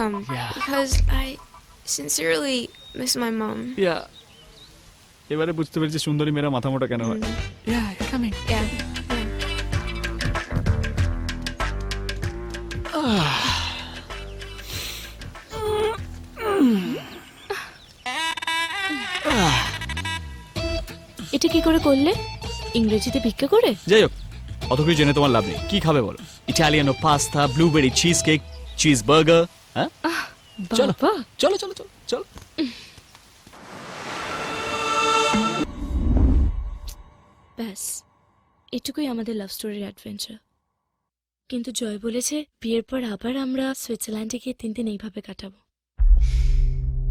come because I sincerely miss my mom. এবারে বুঝতে পেরেছি সুন্দরী মেয়েরা মাথা মোটা কেন হয়। Yeah. এটা কি করে করলে? ইংরেজিতে ভিক্ষা করে? যাই হোক, অত কিছু জেনে তোমার লাভ নেই। কি খাবে বলো? Italiano pasta, blueberry cheese cake, cheese burger. হ্যাঁ, চলো চলো চলো চলো চলো। ব্যাস, এটুকুই আমাদের লাভ স্টোরির অ্যাডভেঞ্চার। কিন্তু জয় বলেছে বিয়ের পর আবার আমরা সুইজারল্যান্ডে গিয়ে 3 দিন এইভাবে কাটাবো।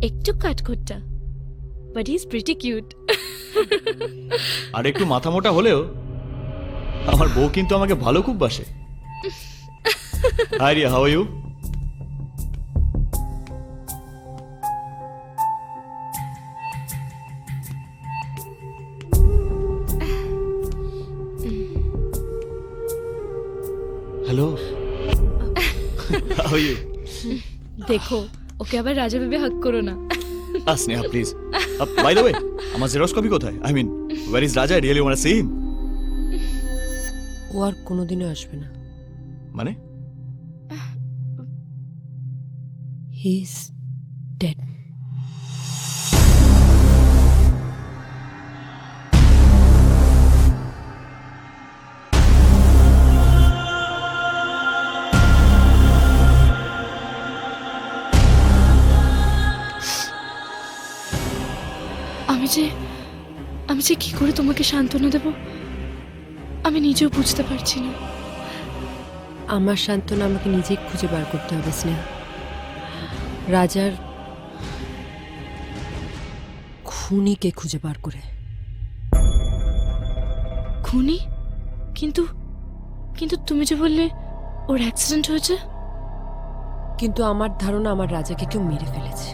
একটু কাঠখোট্টা, but he is pretty cute. আর একটু মাথা মোটা হলেও আমার বউ কিন্তু আমাকে ভালো খুব বাসে। Hi Riya, how are you? Hello, how are you? দেখো, ওকে আবার রাজা ভেবে হাক করো না। Sneha please. By the way, আমার জেরক্স কপি কোথায়? I mean, where is Raja? Really want to see him? ও আর কোনোদিনও আসবে না। মানে? He is dead. আমি যে কি করে তোমাকে সান্ত্বনা দেব আমি নিজেও বুঝতে পারছি না। আমার সান্ত্বনা আমাকে নিজেই খুঁজে বার করতে হবে স্নেহা। রাজার খুনিকে খুঁজে বার করে। খুনি? কিন্তু কিন্তু তুমি যে বললে ওর অ্যাক্সিডেন্ট হয়েছে। কিন্তু আমার ধারণা আমার রাজাকে কেউ মেরে ফেলেছে,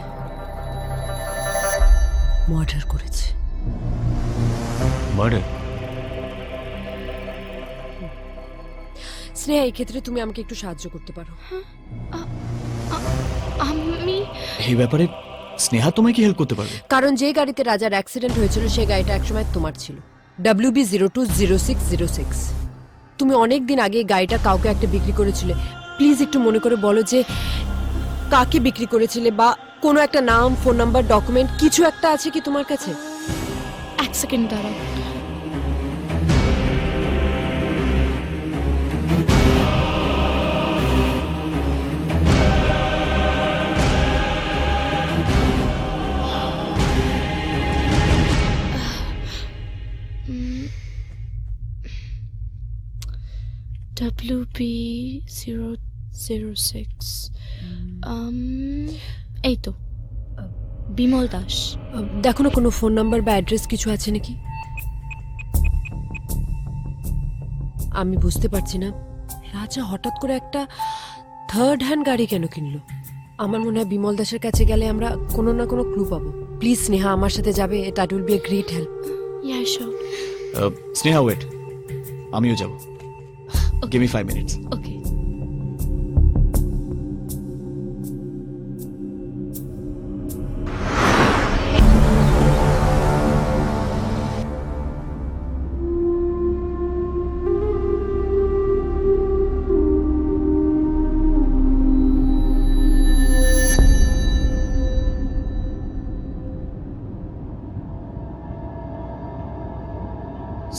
মার্ডার করেছে। মার্ডার? স্নেহা, এই ক্ষেত্রে তুমি আমাকে একটু সাহায্য করতে পারো। আমি এই ব্যাপারে স্নেহা তোমায় কি হেল্প করতে পারবে? কারণ যে গাড়িতে রাজার অ্যাক্সিডেন্ট হয়েছিল সেই গাড়িটা একসময় তোমার ছিল, WB020606। তুমি অনেক দিন আগে এই গাড়িটা কাউকে একটা বিক্রি করেছিলে। প্লিজ একটু মনে করে বলো যে কাকে বিক্রি করেছিলে, বা কোনো একটা নাম, ফোন নাম্বার, ডকুমেন্ট কিছু একটা আছে কি তোমার কাছে? এক সেকেন্ড দাঁড়াও। WB006 এই তো বিমল দাস। দেখো না কোনো ফোন নাম্বার বা অ্যাড্রেস কিছু আছে নাকি। আমি বুঝতে পারছি না রাজা হঠাৎ করে একটা থার্ড হ্যান্ড গাড়ি কেন কিনলো। আমার মনে হয় বিমল দাসের কাছে গেলে আমরা কোনো না কোনো ক্লু পাবো। প্লিজ স্নেহা, আমার সাথে যাবে, that will be a great help. Yeah sure. Sneha wait, আমিও যাব। Give me 5 minutes. Okay.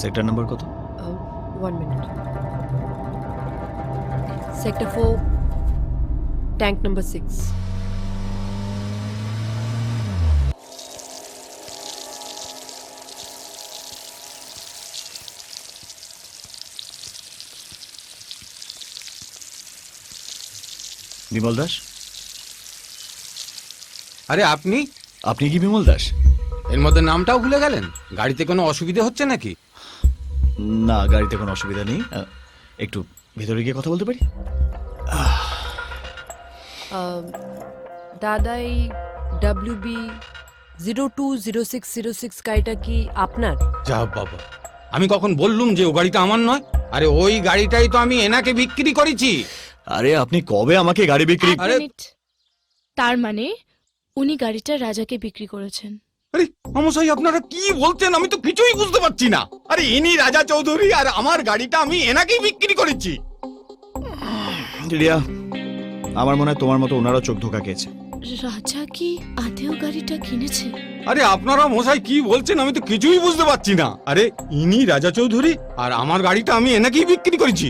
Sector number কত? 1 minute. Sector 4, tank number 6। Bimal Das? আরে আপনি আপনি কি বিমল দাস? এর মধ্যে নামটাও ভুলে গেলেন? গাড়িতে কোনো অসুবিধা হচ্ছে নাকি? না, গাড়িতে কোনো অসুবিধা নেই। একটু ভেতরে গিয়ে কথা বলতে পারি? দাদা, এই WB020606 গাড়িটা কি আপনার? যা বাবা, আমি কখন বললুম যে ও গাড়িটা আমার নয়? আরে ওই গাড়িটাই তো আমি এনাকে বিক্রি করেছি। আরে আপনি কবে আমাকে গাড়ি বিক্রি? আরে মিনিট। তার মানে উনি গাড়িটা রাজাকে বিক্রি করেছেন। আরে মশাই আপনারা কি বলছেন, আমি তো কিছুই বুঝতে পারছি না। আরে ইনি রাজা চৌধুরী আর আমার গাড়িটা আমি এনাকেই বিক্রি করেছি। রিয়া, আমার মনে হয় তোমার মতো ওনারও চোখ ধোকা খেয়েছে। রাজা কি আদেও গাড়িটা কিনেছে? আরে আপনারা মশাই কি বলছেন, আমি তো কিছুই বুঝতে পারছি না। আরে ইনি রাজা চৌধুরী আর আমার গাড়িটা আমি এনাকেই বিক্রি করেছি।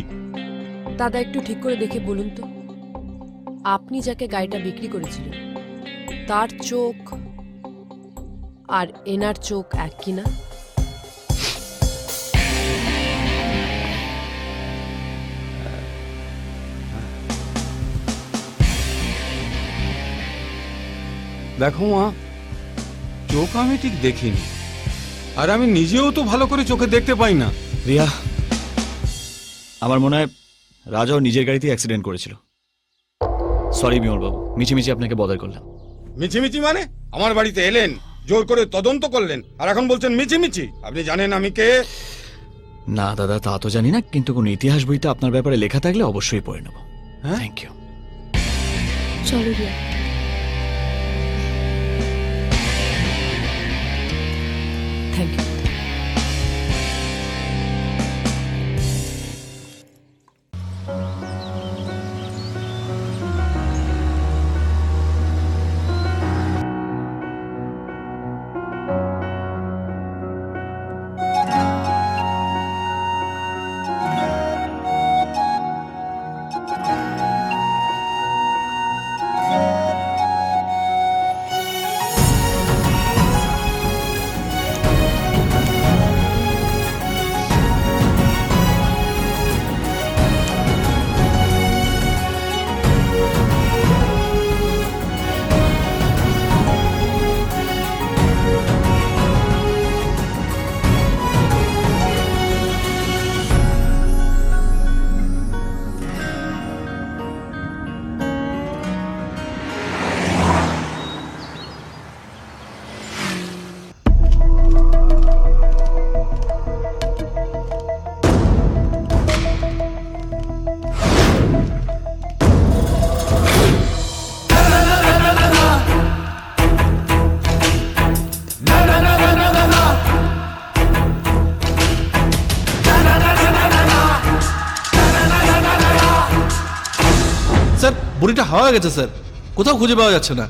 দাদা একটু ঠিক করে দেখে বলুন তো, আপনি যাকে গাড়িটা বিক্রি করেছিলেন তার চোখ আর এনার চোখ এক কিনা? দেখো মা, চোখ আমি ঠিক দেখিনি, আর আমি নিজেও তো ভালো করে চোখে দেখতে পাই না। রিয়া, আমার মনে হয় রাজাও নিজের গাড়িতে অ্যাক্সিডেন্ট করেছিল। সরি বিমল বাবু, মিছিমিছি আপনাকে বদার করলাম। মিছিমিছি মানে? আমার বাড়িতে এলেন, জোর করে তদন্ত করলেন, আর এখন বলছেন মিছিমিছি? আপনি জানেন আমি কে? না দাদা, তা তো জানি না, কিন্তু কোন ইতিহাস বইতে আপনার ব্যাপারে লেখা থাকলে অবশ্যই পড়ে নেব। হ্যাঁ? Thank you. চলো রিয়া। Thank you. স্যার বুড়িটা হাওয়া গেছে স্যার, কোথাও খুঁজে পাওয়া যাচ্ছে না।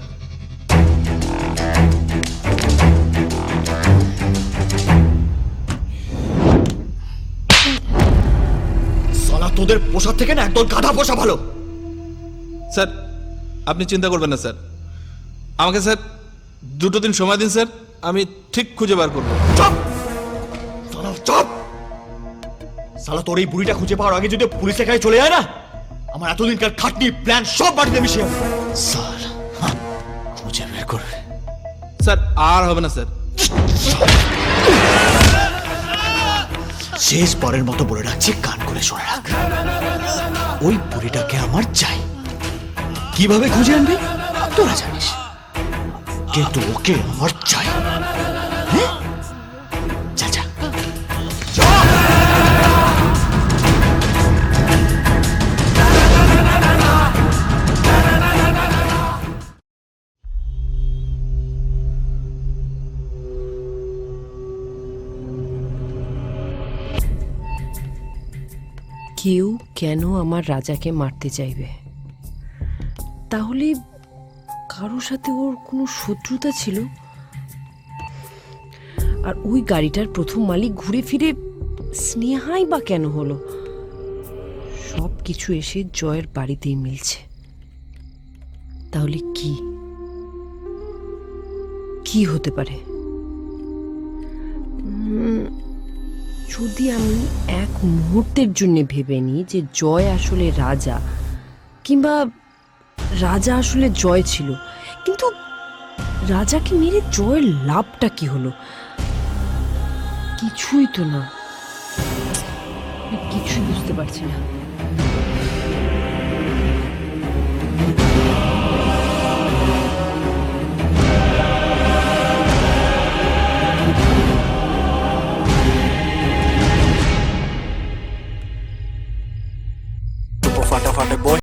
সালা, তোদের পোষার থেকে না একদল গাধা পোষা ভালো। স্যার আপনি চিন্তা করবেন না স্যার, আমাকে স্যার 2 দিন সময় দিন স্যার, আমি ঠিক খুঁজে বার করবো। চুপ সালা, চুপ সালা। তোর এই বুড়িটা খুঁজে পাওয়ার আগে যদি পুলিশের কাছে চলে যায় না, আমার এতদিনকার খাটনি প্ল্যান সব বাড়িতে মিশে যাবে। সালা, খুঁজে বের করবে। স্যার আর হবে না স্যার। শেষ পরের মতো বলে রাখছি, কান করে শুনে রাখ। ওই বুড়িটাকে আমার চাই। কিভাবে খুঁজে আনবি তোরা জানিস, কিন্তু ওকে আমার চাই। হ্যাঁ? যা যা। কেউ কেন আমার রাজাকে মারতে চাইবে? তাহলে কারোর সাথে ওর কোনো শত্রুতা ছিল। আর ওই গাড়িটার প্রথম মালিক ঘুরে ফিরে স্নেহাই বা কেন হলো? সব কিছু এসে জয়ের বাড়িতেই মিলছে। তাহলে কি হতে পারে? যদি আমি এক মুহূর্তের জন্য ভেবে নিই যে জয় আসলে রাজা, কিংবা রাজা আসলে জয় ছিল, কিন্তু রাজাকে মেরে জয়ের লাভটা কি হলো? কিছুই তো না, কিছুই বুঝতে পারছি না।